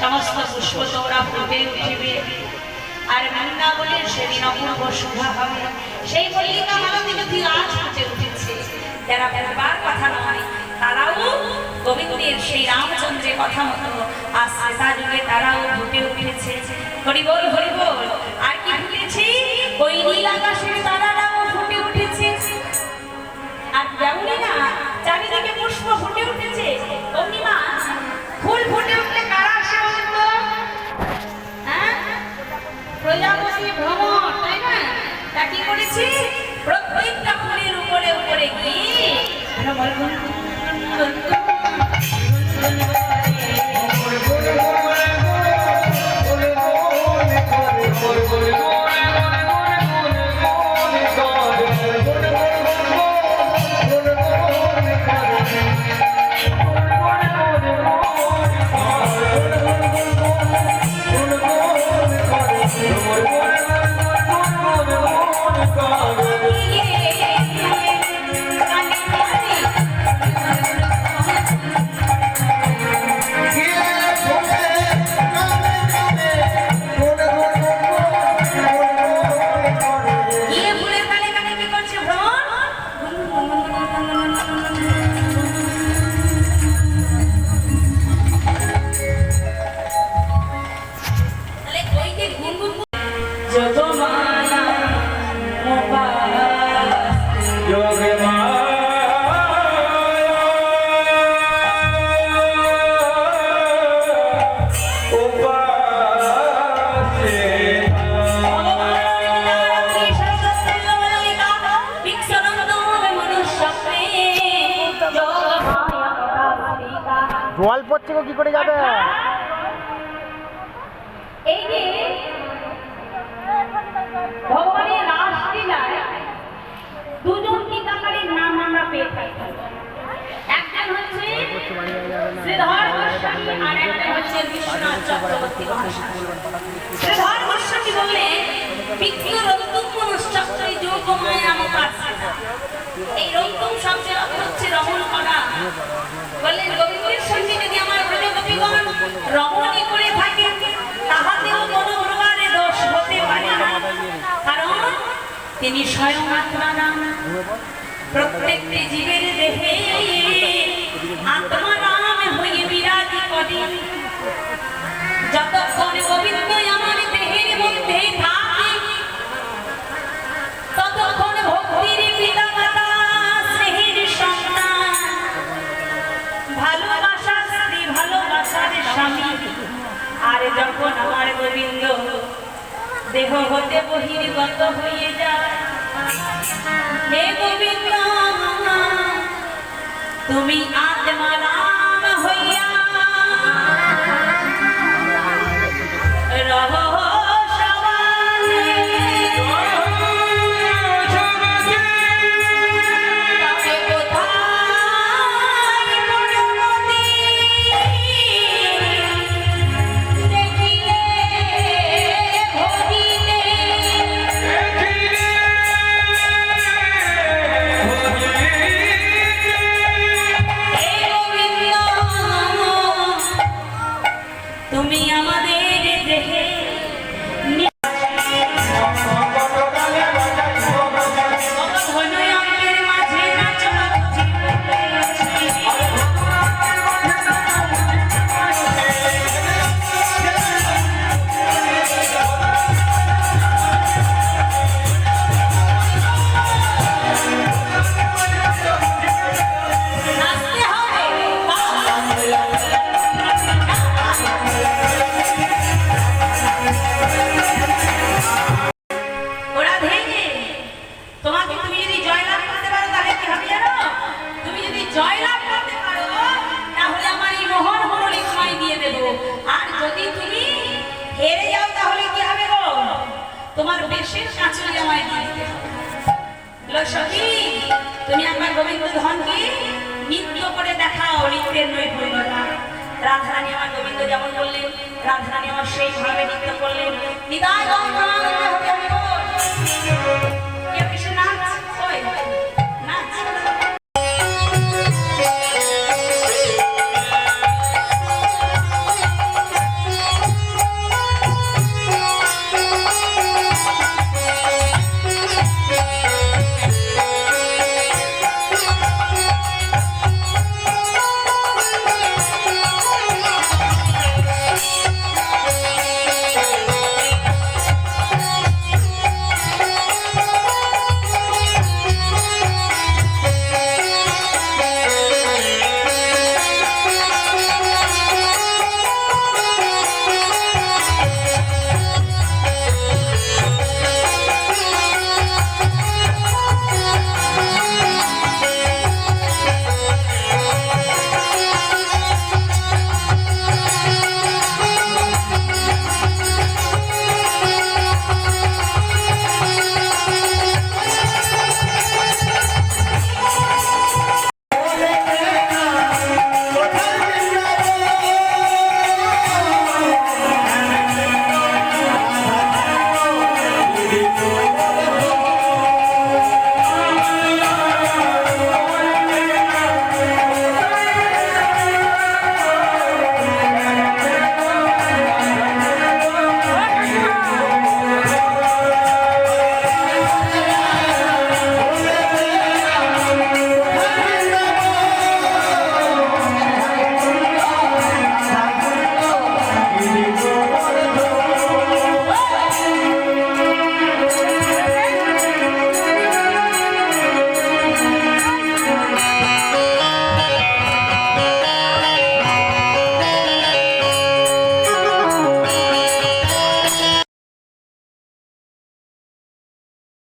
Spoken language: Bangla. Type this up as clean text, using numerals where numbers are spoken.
সমস্ত পুষ্প তোমরা ফুটে উঠিবে আর বৃন্দাবনের সেদিন অপূর্ব শোভা হবে। সেই মল্লিকা মালতী যদি আজ ফুটে উঠেছে, যারা বলবার কথা নয় তারাও গোবিন্দের সেই রামচন্দ্রের কথা মতো আজ ত্রেতা যুগে তারাও ফুটে উঠেছে। হরি বল হরি বল। আর কি ফুটেছে? ওই নীল আকাশের তারারাও ফুটে উঠেছে। আর যেমনই না চারিদিকে পুষ্প ফুটে উঠেছে, অমনি মা ফুল ফুটে উঠলে কারা আসে বলেন তো? হ্যাঁ, প্রজাপতি ভ্রমণ, তাই না? তা কি করেছি? প্রত্যেকটা ফুলের উপরে উপরে গিয়ে ভ্রমণ জল পড়ছে গো, কি করে যাবে? এই যে ভগবানের রাসলীলায় দুজন টিকাকারীর নাম আমরা পেয়ে থাকি। একজন হচ্ছে শ্রীধর গোস্বামী আর একটা হচ্ছে বিশ্বনাথ চক্রবর্তী মহাশয়। শ্রীধর গোস্বামী বললেন বিক্রিয় রক্তুম মনশ্চক্রী যোগমায় আমাকার্ষিতা। এই রক্তুম শব্দের অর্থ হচ্ছে রমণ করা। বললেন গোবিন্দের সঙ্গে যদি আমার ব্রজগোপীগণ রমণী করে থাকে তাহাতেও কোনো প্রকারে দোষ হতে পারে না, কারণ তিনি স্বয়ং আত্মারাম। প্রত্যেকটি জীবের দেহে আত্মারাম হয়ে বিরাজি করেন। যতক্ষণ গোবিন্দ আমার দেহের মধ্যে থাকে ততক্ষণ ভক্তির পিতা মাতা, স্নেহের সন্তান, ভালোবাসার স্ত্রী, ভালোবাসার স্বামী। আর যখন আমার গোবিন্দ দেহ হতে বহির্গত হয়ে যায়, হে গোবিন্দ তুমি আত্মারাম হইয়া রহ তুমি আমাদের দেহে ঘনয়ঙ্গের মাঝে নাচো। নাচতে হবে। ওরা ভেঙে তোমাকে, তুমি যদি জয়লাভ করতে পারো তাহলে কি হবে জানো? তুমি যদি জয়লাভ করতে পারো তাহলে আমার এই মোহন মুরলী তোমায় দিয়ে দেব। আর যদি তুমি হেরে যাও তাহলে কি হবে গো? তোমার বেশের কাঁচুরি আমায় দিয়ে দিতে হবে। লো সখী, তুমি আমার গোবিন্দ ধনকে নৃত্য করে দেখাও, নৃত্যের নৈপুণ্যতা। রাধারানী আমার গোবিন্দ যেমন বললেন, রাধারানী আমার সেইভাবে নৃত্য করলেন। নিতাই গৌর প্রেমানন্দে হরি হরি বল।